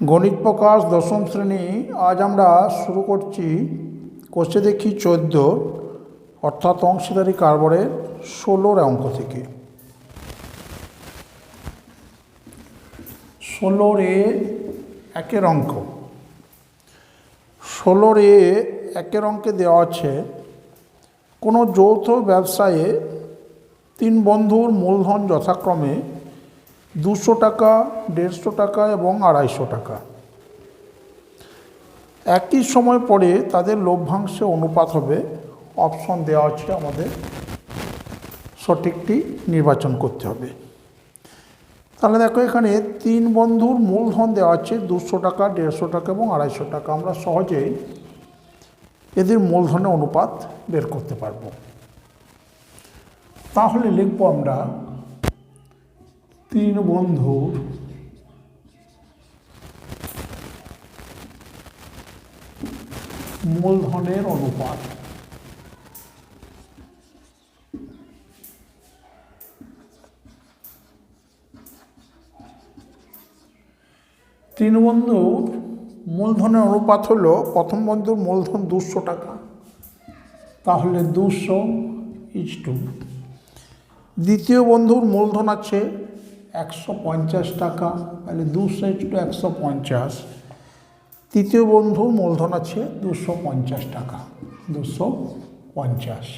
গণিত প্রকাশ দশম শ্রেণী। আজ আমরা শুরু করছি কোষে দেখি 14 অর্থাৎ অংশীদারি কারবারের 16 অঙ্ক থেকে। 16 একের অঙ্ক। 16 একের অঙ্কে দেওয়া আছে কোনো যৌথ ব্যবসায়ে 3 বন্ধুর মূলধন যথাক্রমে 200 টাকা, 150 টাকা এবং 250 টাকা। একই সময় পরে তাদের লভ্যাংশে অনুপাত হবে। অপশন দেওয়া আছে, আমাদের সঠিকটি নির্বাচন করতে হবে। তাহলে দেখো, এখানে 3 বন্ধুর মূলধন দেওয়া আছে 200 টাকা, 150 টাকা এবং 250 টাকা। আমরা সহজেই এদের মূলধনের অনুপাত বের করতে পারব। তাহলে লিখব আমরা 3 বন্ধুর মূলধনের অনুপাত। 3 বন্ধুর মূলধনের অনুপাত হলো, প্রথম বন্ধুর মূলধন 200 টাকা, তাহলে 200:2। দ্বিতীয় বন্ধুর মূলধন আছে 150 টাকা, তাহলে 200:150। তৃতীয় বন্ধুর মূলধন আছে 250 টাকা, 250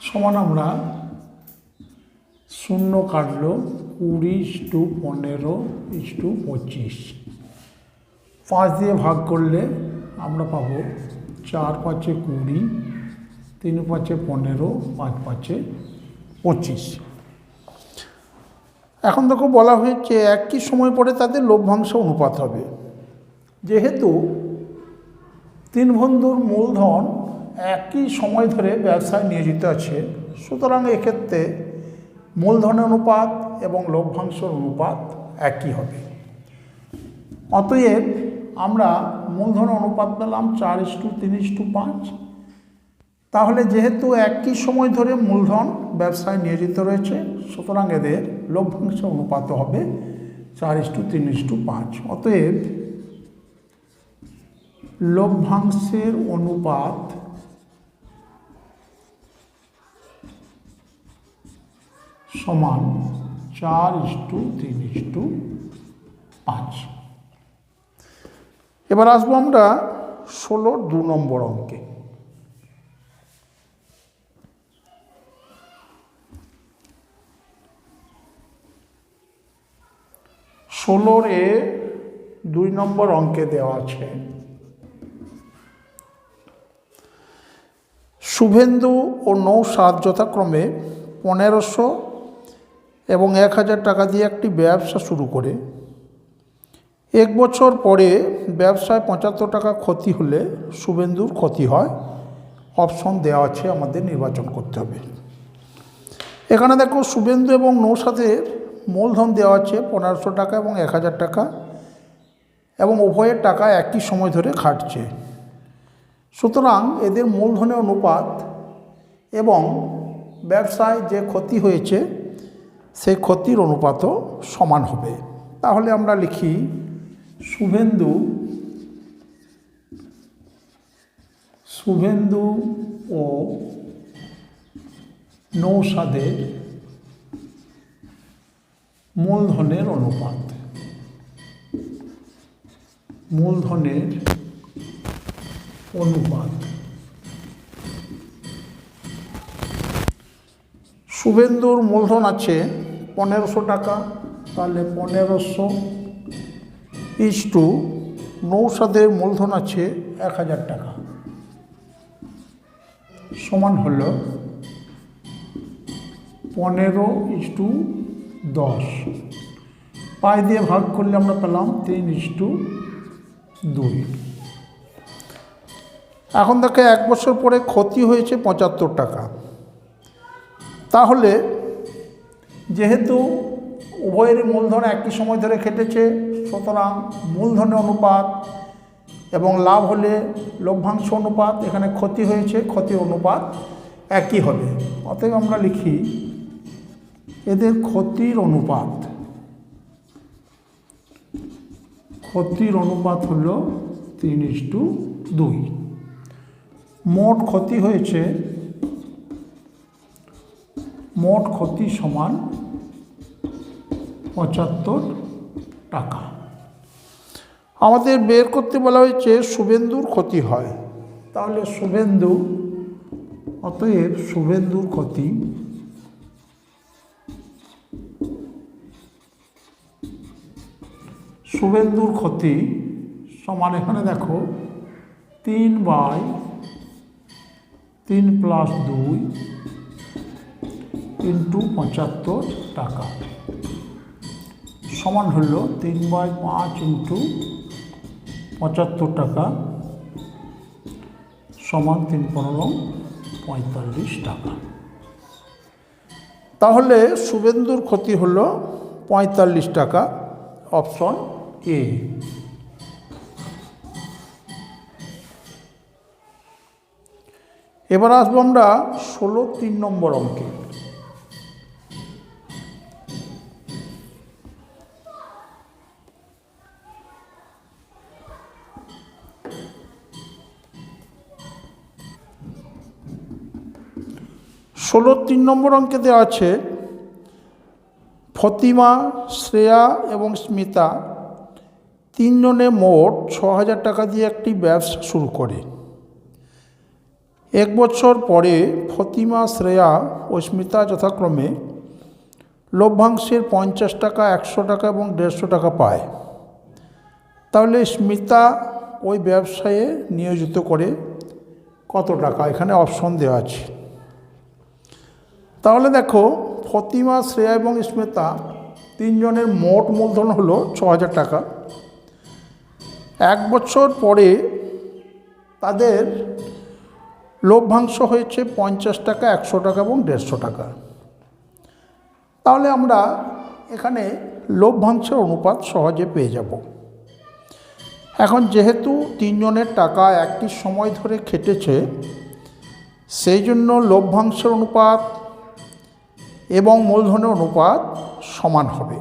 সমান আমরা 0 কাটলো 20:15:25। 5 দিয়ে ভাগ করলে আমরা পাবো 4 5 20, 3 5 15, 5 5 25। এখন দেখো, বলা হয়েছে একই সময় পরে তাদের লভ্যাংশ অনুপাত হবে। যেহেতু 3 বন্ধুর মূলধন একই সময় ধরে ব্যবসায় নিয়োজিত আছে, সুতরাং এক্ষেত্রে মূলধনের অনুপাত এবং লভ্যাংশের অনুপাত একই হবে। অতএব আমরা মূলধনের অনুপাত পেলাম 4:3:5। তাহলে যেহেতু একই সময় ধরে মূলধন ব্যবসায় নিয়োজিত রয়েছে, সুতরাং এদের লভ্যাংশের অনুপাত হবে 4:3:5। অতএব লভ্যাংশের অনুপাত সমান 4:3:5। এবার আসবো আমরা 16 2 নম্বর অঙ্কে। 16 2 নম্বর অঙ্কে দেওয়া আছে শুভেন্দু ও নৌসাদ যথাক্রমে 1500 এবং 1000 টাকা দিয়ে একটি ব্যবসা শুরু করে 1 বছর পরে ব্যবসায় 75 টাকা ক্ষতি হলে শুভেন্দুর ক্ষতি হয়। অপশন দেওয়া আছে, আমাদের নির্বাচন করতে হবে। এখানে দেখো, শুভেন্দু এবং নৌসাদের মূলধন দেওয়া আছে 1500 টাকা এবং 1000 টাকা, এবং উভয়ের টাকা একই সময় ধরে খাটছে। সুতরাং এদের মূলধনের অনুপাত এবং ব্যবসায় যে ক্ষতি হয়েছে সেই ক্ষতির অনুপাতও সমান হবে। তাহলে আমরা লিখি শুভেন্দু ও নৌসাদের মূলধনের অনুপাত। শুভেন্দুর মূলধন আছে 1500 টাকা, তাহলে 1500 নৌসাদের মূলধন আছে 1000 টাকা, সমান হল 15:10। 5 দিয়ে ভাগ করলে আমরা পেলাম 3:2। এখন দেখে 1 বছর পরে ক্ষতি হয়েছে 75 টাকা। তাহলে যেহেতু উভয়েরই মূলধন একই সময় ধরে খেটেছে, সুতরাং মূলধনের অনুপাত এবং লাভ হলে লভ্যাংশ অনুপাত, এখানে ক্ষতি হয়েছে, ক্ষতির অনুপাত একই হবে। অতএব আমরা লিখি এদের ক্ষতির অনুপাত ক্ষতির অনুপাত হলো 3:2। মোট ক্ষতি হয়েছে, মোট ক্ষতি সমান 75 টাকা। আমাদের বের করতে বলা হয়েছে শুভেন্দুর ক্ষতি হয়, তাহলে শুভেন্দু, অতএব শুভেন্দুর ক্ষতি সমান, এখানে দেখো 3/3 + 2 × 75 টাকা সমান হলো 3/5 × 75 টাকা সমান 3×15 = 45 টাকা। তাহলে শুভেন্দুর ক্ষতি হলো 45 টাকা, অপশন এ। এবার আসবো আমরা 16 নম্বর অঙ্কে। ষোলো 3 নম্বর অঙ্কে দেওয়া আছে ফতিমা, শ্রেয়া এবং স্মিতা তিনজনে মোট 6,000 টাকা দিয়ে একটি ব্যবসা শুরু করে। 1 বছর পরে ফতিমা, শ্রেয়া ও স্মিতা যথাক্রমে লভ্যাংশের 50 টাকা, 100 টাকা এবং 150 টাকা পায়। তাহলে স্মিতা ওই ব্যবসায়ে নিয়োজিত করে কত টাকা? এখানে অপশন দেওয়া আছে। তাহলে দেখো, ফতিমা, শ্রেয়া এবং স্মিতা তিনজনের মোট মূলধন হলো 6,000 টাকা। 1 বছর পরে তাদের লভ্যাংশ হয়েছে 50 টাকা, 100 টাকা এবং 150 টাকা। তাহলে আমরা এখানে লভ্যাংশের অনুপাত সহজে পেয়ে যাব। এখন যেহেতু তিনজনের টাকা একটি সময় ধরে খেটেছে, সেই জন্য লভ্যাংশের অনুপাত এবং মূলধনের অনুপাত সমান হবে।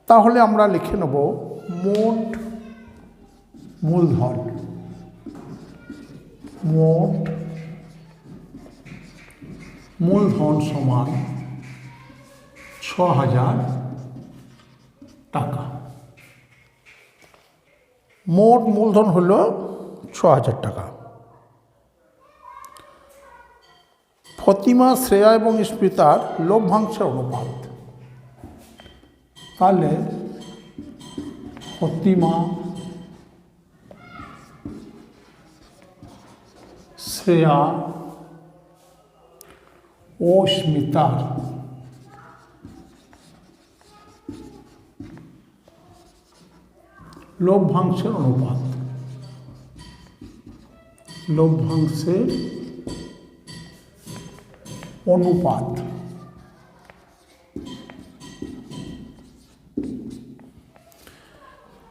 তাহলে আমরা লিখে নেব মোট মূলধন, সমান 6,000 টাকা। মোট মূলধন হলো 6,000 টাকা। ফতিমা, শ্রেয়া এবং স্মিতার লভ্যাংশের অনুপাত, তাহলে ফতিমা, শ্রেয়া ও স্মিতার লভ্যাংশের অনুপাত,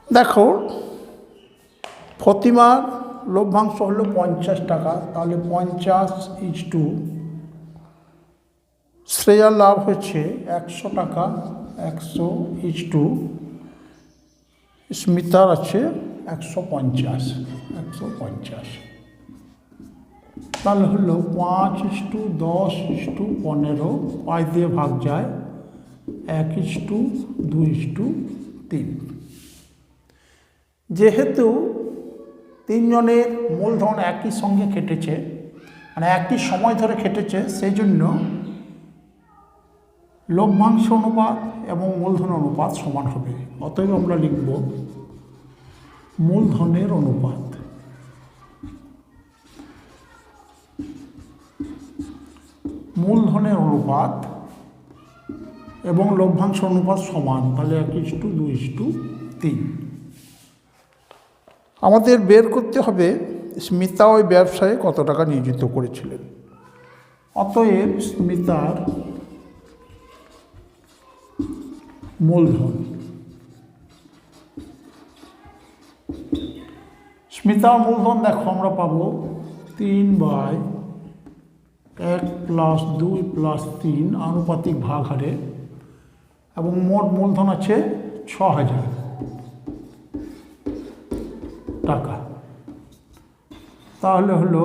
দেখো, ফতিমার লভ্যাংশ হলো 50 টাকা, তাহলে 50:, শ্রেয়ার লাভ হচ্ছে 100 টাকা, 100:, স্মিতার আছে 150, তাহলে হলো 5:10:15, 5 দিয়ে ভাগ যায়, 1:2:3। যেহেতু তিনজনের মূলধন একই সঙ্গে খেটেছে, মানে একই সময় ধরে খেটেছে, সেই জন্য লভ্যাংশ অনুপাত এবং মূলধন অনুপাত সমান হবে। অতএব আমরা লিখব মূলধনের অনুপাত, এবং লভ্যাংশ অনুপাত সমান, তাহলে 1:2:3। আমাদের বের করতে হবে স্মিতা ওই ব্যবসায়ে কত টাকা নিয়োজিত করেছিলেন। অতএব স্মিতার মূলধন, দেখো আমরা পাবো 3/1 + 2 + 3 আনুপাতিক ভাগ হারে, এবং মোট মূলধন আছে 6,000। টাকা। তাহলে হলো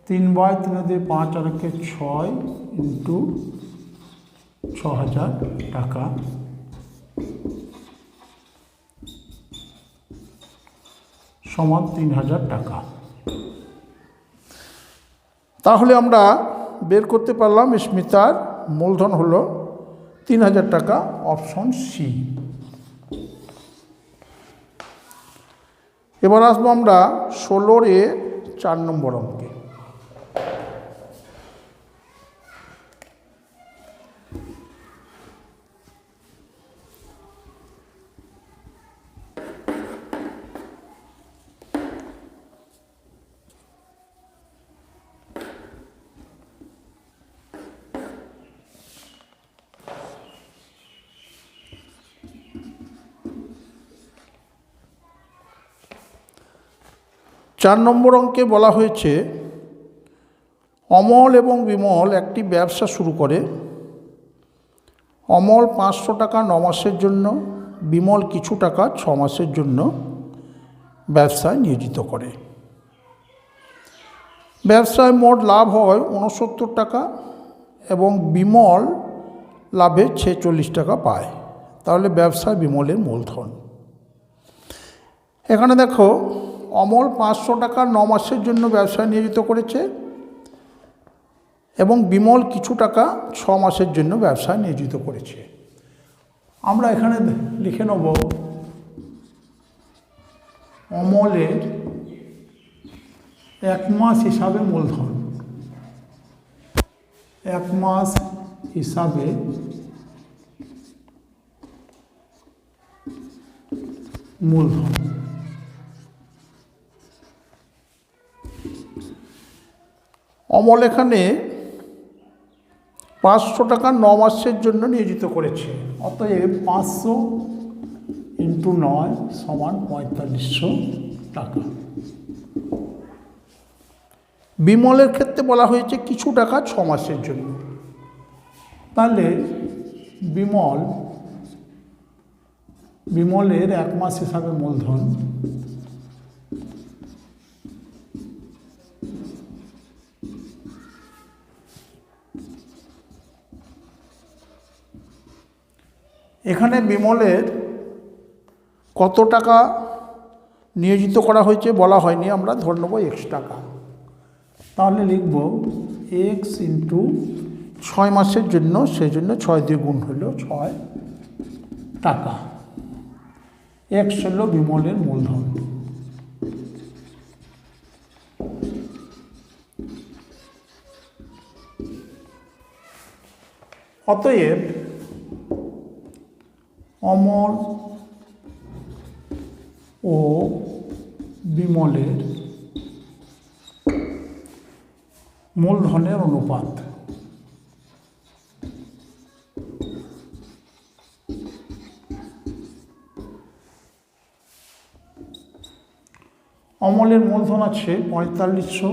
3/3 5 আর 6 ইন্টু 6,000 টাকা সমান 3,000 টাকা। তাহলে আমরা বের করতে পারলাম স্মিতার মূলধন হলো 3,000 টাকা, অপশন সি। এবার আসবো আমরা 16 4 নম্বর অঙ্কে। চার নম্বর অঙ্কে বলা হয়েছে অমল এবং বিমল একটি ব্যবসা শুরু করে। অমল 500 টাকা 9 মাসের জন্য, বিমল কিছু টাকা 6 মাসের জন্য ব্যবসায় নিয়োজিত করে। ব্যবসায় মোট লাভ হয় 69 টাকা এবং বিমল লাভে 46 টাকা পায়। তাহলে ব্যবসায় বিমলের মূলধন। এখানে দেখো অমল 500 টাকা 9 মাসের জন্য ব্যবসায় নিয়োজিত করেছে এবং বিমল কিছু টাকা 6 মাসের জন্য ব্যবসায় নিয়োজিত করেছে। আমরা এখানে লিখে নেব অমলের 1 মাস হিসাবে মূলধন, 1 মাস হিসাবে মূলধন। অমল এখানে 500 টাকা 9 মাসের জন্য নিয়োজিত করেছে, অতএব 500 × 9 সমান 4500 টাকা। বিমলের ক্ষেত্রে বলা হয়েছে কিছু টাকা 6 মাসের জন্য। তাহলে বিমলের 1 মাস হিসাবে মূলধন এখানে বিমলের কত টাকা নিয়োজিত করা হয়েছে বলা হয়নি, আমরা ধরে নেব x টাকা। তাহলে লিখব x × 6 মাসের জন্য, সেজন্য 6 দিয়ে গুণ হলো 6 টাকা। x হলো বিমলের মূলধন। অতএব অমল ও বিমলের মূলধনের অনুপাত অমলের মূলধন আছে 4500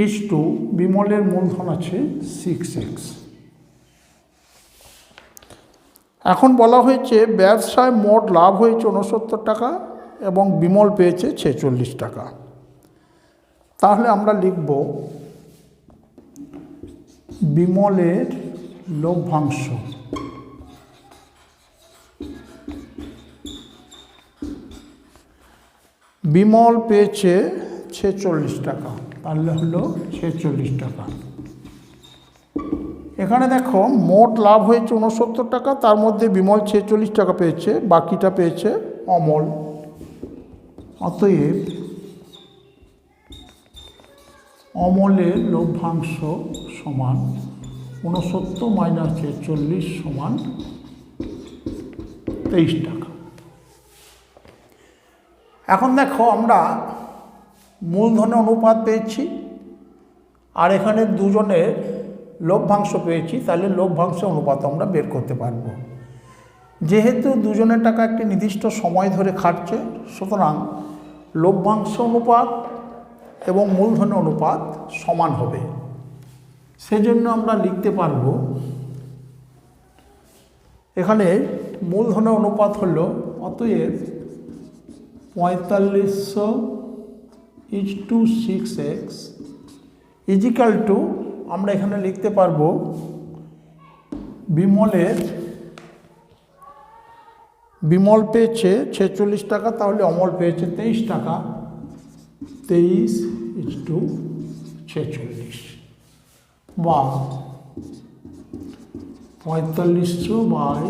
ইস্টু বিমলের মূলধন আছে 6x। এখন বলা হয়েছে ব্যবসায় মোট লাভ হয়েছে 69 টাকা এবং বিমল পেয়েছে 46 টাকা। তাহলে আমরা লিখব বিমলের লভ্যাংশ বিমল পেয়েছে 46 টাকা, তাহলে হলো 46 টাকা। এখানে দেখো মোট লাভ হয়েছে 69 টাকা, তার মধ্যে বিমল 46 টাকা পেয়েছে, বাকিটা পেয়েছে অমল। অতএব অমলের লভ্যাংশ সমান 69 - 46 সমান 23 টাকা। এখন দেখো আমরা মূলধনের অনুপাত পেয়েছি আর এখানে দুজনের লভ্যাংশ পেয়েছি, তাহলে লভ্যাংশ অনুপাত আমরা বের করতে পারব। যেহেতু দুজনের টাকা একটি নির্দিষ্ট সময় ধরে খাটছে, সুতরাং লভ্যাংশ অনুপাত এবং মূলধনের অনুপাত সমান হবে। সেজন্য আমরা লিখতে পারব এখানে মূলধনের অনুপাত হলো অতএব 4500 is two 6x is equal two, আমরা এখানে লিখতে পারবো বিমল পেয়েছে 46 টাকা, তাহলে অমল পেয়েছে 23 টাকা। 23 ইজ টু 46 বা 4500 বাই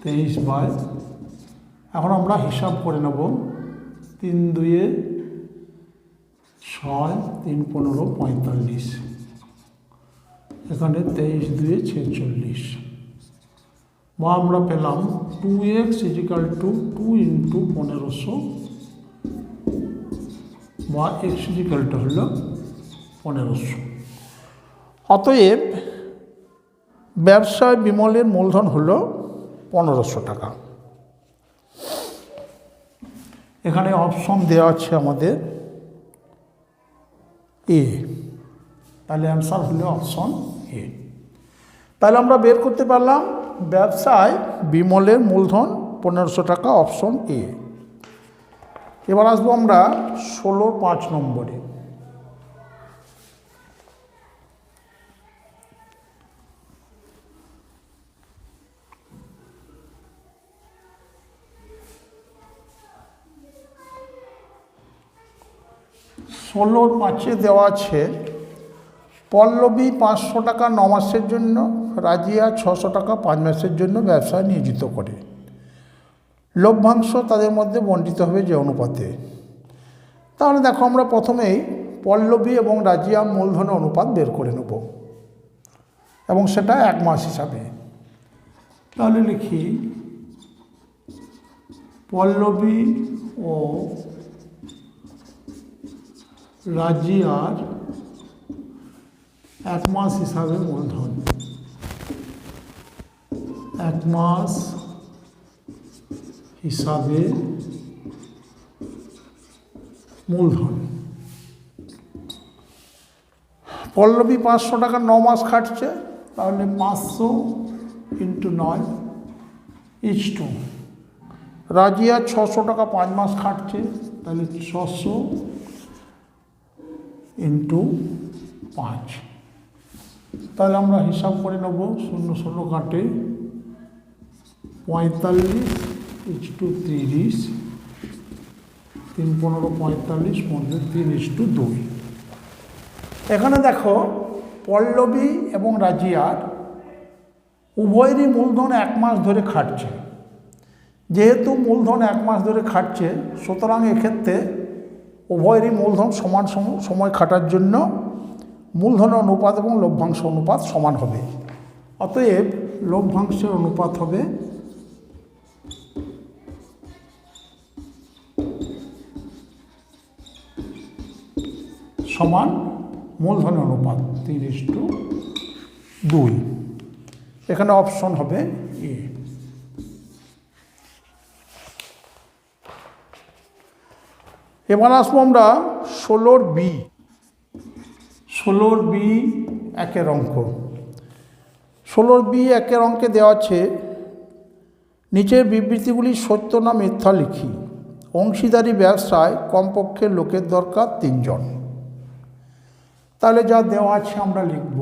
23 বাই, এখন আমরা হিসাব করে নেব। 3 2 6, 3 15 45, এখানে 23 2 46, বা আমরা পেলাম 2x ইজিক্যাল টু 2 ইন্টু 1500 বা x ইজিক্যাল টু হল 1500। অতএব ব্যবসায় বিমলের মূলধন হল 1500 টাকা। এখানে অপশন দেওয়া আছে আমাদের এ, তাহলে অ্যান্সার হলো অপশন এ। তাহলে আমরা বের করতে পারলাম ব্যবসায় বিমলের মূলধন 1500 টাকা, অপশন এ। এবার আসবো আমরা 16-5 নম্বরে। 16-5 দেওয়া আছে পল্লবী 500 টাকা 9 মাসের জন্য, রাজিয়া 600 টাকা 5 মাসের জন্য ব্যবসায় নিয়োজিত করে। লভ্যাংশ তাদের মধ্যে বণ্টিত হবে যে অনুপাতে। তাহলে দেখো, আমরা প্রথমেই পল্লবী এবং রাজিয়া মূলধনের অনুপাত বের করে নেব, এবং সেটা 1 মাস হিসাবে। তাহলে লিখি পল্লবী ও রাজিয়ার 1 মাস হিসাবে মূলধন, 1 মাস হিসাবে মূলধন। পল্লবী 500 টাকা 9 মাস খাটছে, তাহলে 500 ইন্টু 9 ইজ টু। রাজিয়া 600 টাকা 5 মাস খাটছে, তাহলে 600 ইন্টু 5। তাহলে আমরা হিসাব করে নেব, 0 0 কাটে, 45 ইজ টু 30, 3 15 45, 3 ইজ টু 2। এখানে দেখো, পল্লবী এবং রাজিয়ার উভয়েরই মূলধন 1 মাস ধরে খাটছে। যেহেতু মূলধন 1 মাস ধরে খাটছে, সুতরাং এক্ষেত্রে উভয়েরই মূলধন সমান সময় খাটার জন্য মূলধনের অনুপাত এবং লভ্যাংশ অনুপাত সমান হবে। অতএব লভ্যাংশের অনুপাত হবে সমান মূলধনের অনুপাত 3:2। এখানে অপশন হবে এ। এবার আসবো আমরা 16 বি। 16 বি 1 অঙ্ক। 16 বি 1 অঙ্কে দেওয়া আছে, নিচের বিবৃতিগুলি সত্য না মিথ্যা লিখি। অংশীদারি ব্যবসায় কমপক্ষে লোকের দরকার 3 জন। তাহলে যা দেওয়া আছে আমরা লিখব,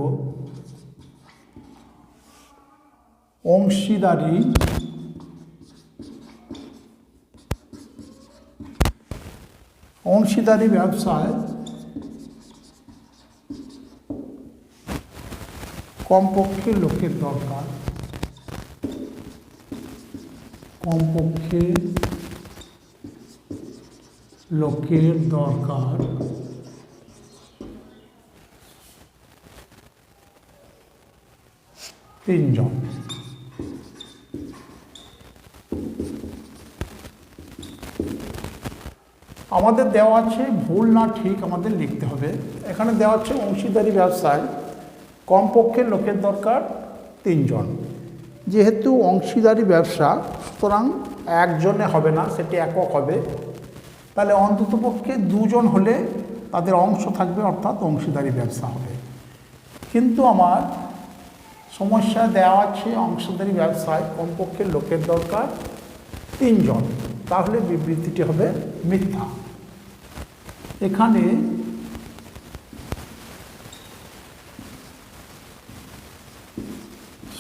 অংশীদারি ব্যবসায় কমপক্ষে লোকের দরকার, কমপক্ষে লোকের দরকার 3 জন। আমাদের দেওয়া আছে, ভুল না ঠিক আমাদের লিখতে হবে। এখানে দেওয়া আছে অংশীদারি ব্যবসায় কমপক্ষে লোকের দরকার 3 জন। যেহেতু অংশীদারি ব্যবসা, সুতরাং একজনে হবে না, সেটি একক হবে। তাহলে অন্ততপক্ষে 2 জন হলে তাদের অংশ থাকবে, অর্থাৎ অংশীদারি ব্যবসা হবে। কিন্তু আমার সমস্যা দেওয়া আছে অংশীদারি ব্যবসায় কমপক্ষে লোকের দরকার 3 জন, তাহলে বিবৃতিটি হবে মিথ্যা। এখানে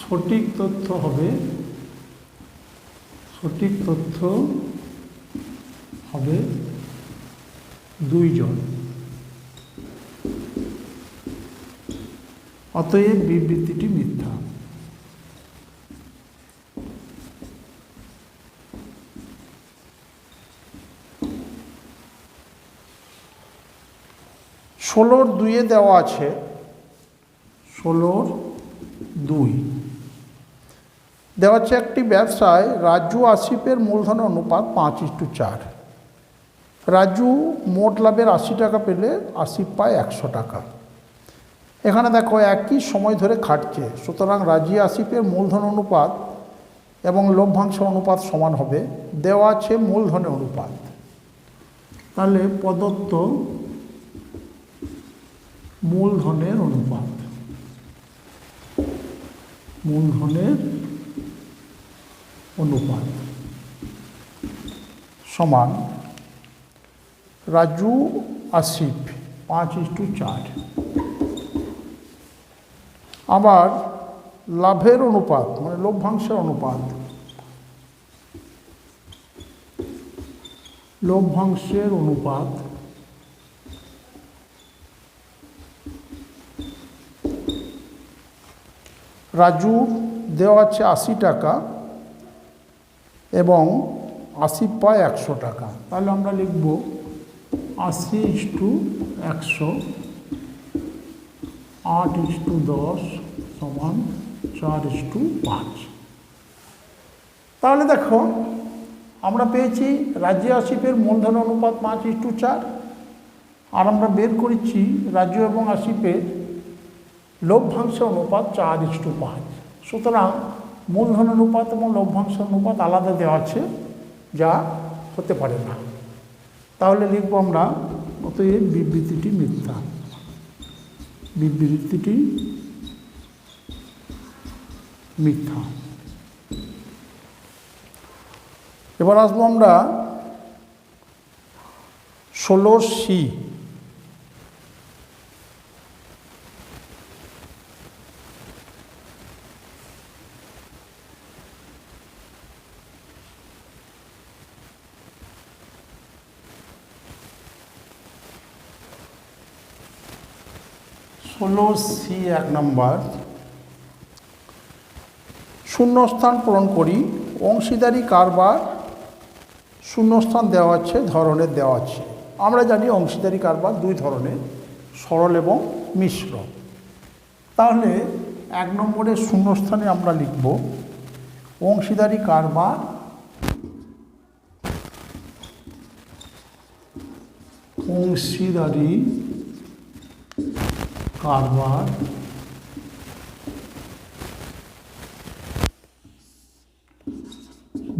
সঠিক তথ্য হবে 2 জন, অতএব বিবৃতিটি মিথ্যা। ষোলোর 2 দেওয়া আছে, 16-2 দেওয়া আছে একটি ব্যবসায় রাজু আসিফের মূলধনের অনুপাত 5:4। রাজু মোট লাভের 80 টাকা পেলে আসিফ পায় 100 টাকা। এখানে দেখো একই সময় ধরে খাটছে, সুতরাং রাজি আসিফের মূলধন অনুপাত এবং লভ্যাংশ অনুপাত সমান হবে। দেওয়া আছে মূলধনের অনুপাত, তাহলে প্রদত্ত মূলধনের অনুপাত সমান রাজু আসিফ 5:4। আবার লাভের অনুপাত মানে লভ্যাংশের অনুপাত রাজু দেওয়া আছে 80 টাকা এবং আসিফ পায় 100 টাকা, তাহলে আমরা লিখব 80:100, 8:10 সমান 4:5। তাহলে দেখো আমরা পেয়েছি রাজু আসিফের মূলধন অনুপাত 5:4, আর আমরা বের করেছি রাজু এবং আসিফের লভ্যাংশ অনুপাত 4:5। সুতরাং মূলধন অনুপাত এবং লভ্যাংশ অনুপাত আলাদা দেওয়া আছে, যা হতে পারে না। তাহলে লিখব আমরা অতএব বিবৃতিটি মিথ্যা। এবার আসবো আমরা 16C। C 1 নম্বর, শূন্যস্থান পূরণ করি। অংশীদারি কারবার শূন্যস্থান দেওয়া আছে, ধরনের দেওয়া আছে। আমরা জানি অংশীদারি কারবার 2 ধরনের, সরল এবং মিশ্র। তাহলে 1 নম্বরের শূন্যস্থানে আমরা লিখব অংশীদারি কারবার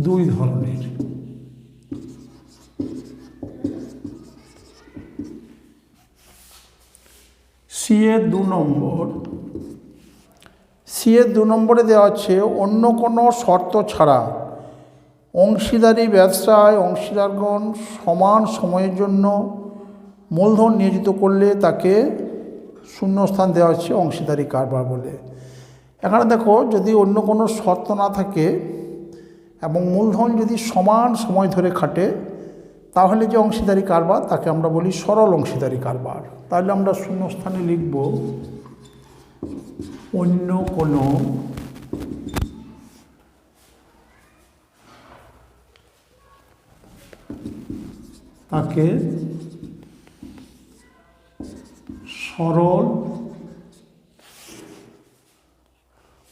দুই ধরনের। সি এর 2 নম্বরে দেওয়া আছে অন্য কোনো শর্ত ছাড়া অংশীদারি ব্যবসায় অংশীদারগণ সমান সময়ের জন্য মূলধন নিয়োজিত করলে তাকে শূন্যস্থান দেওয়া হচ্ছে অংশীদারি কারবার বলে। এখানে দেখো যদি অন্য কোনো শর্ত না থাকে এবং মূলধন যদি সমান সময় ধরে খাটে, তাহলে যে অংশীদারি কারবার তাকে আমরা বলি সরল অংশীদারি কারবার। তাহলে আমরা শূন্যস্থানে লিখব অন্য কোনো তাকে সরল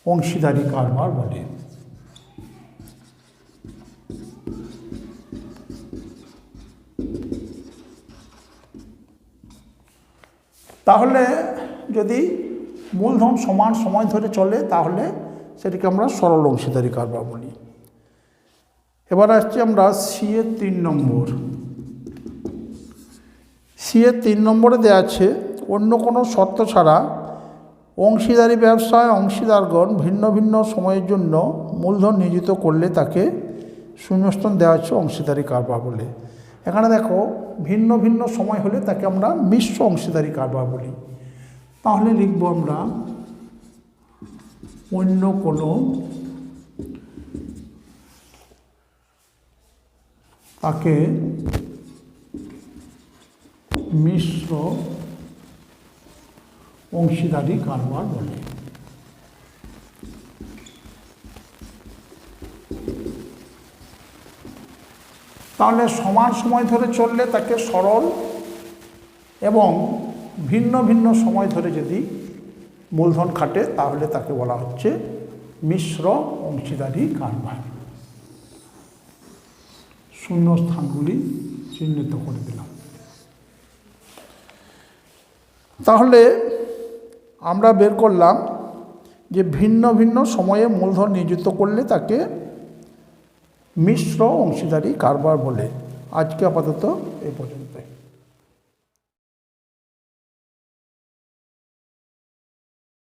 অংশীদারি কারবার বলে। তাহলে যদি মূলধন সমান সময় ধরে চলে তাহলে সেটিকে আমরা সরল অংশীদারি কারবার বলি। এবার আসছি আমরা সি এর 3 নম্বর। সি এর 3 নম্বরে দেওয়া আছে অন্য কোনো শর্ত ছাড়া অংশীদারি ব্যবসায় অংশীদারগণ ভিন্ন ভিন্ন সময়ের জন্য মূলধন নিয়োজিত করলে তাকে শূন্যস্থান দেওয়া হচ্ছে অংশীদারি কারবার বলে। এখানে দেখো ভিন্ন ভিন্ন সময় হলে তাকে আমরা মিশ্র অংশীদারি কারবার বলি। তাহলে লিখব আমরা অন্য কোনো তাকে মিশ্র অংশীদারি কারবার বলে। তাহলে সমান সময় ধরে চললে তাকে সরল এবং ভিন্ন ভিন্ন সময় ধরে যদি মূলধন খাটে তাহলে তাকে বলা হচ্ছে মিশ্র অংশীদারি কারবার। শূন্য স্থানগুলি চিহ্নিত করে দিলাম। তাহলে আমরা বের করলাম যে ভিন্ন ভিন্ন সময়ে মূলধন নিয়োজিত করলে তাকে মিশ্র অংশীদারি কারবার বলে। আজকে আপাতত এই পর্যন্তই।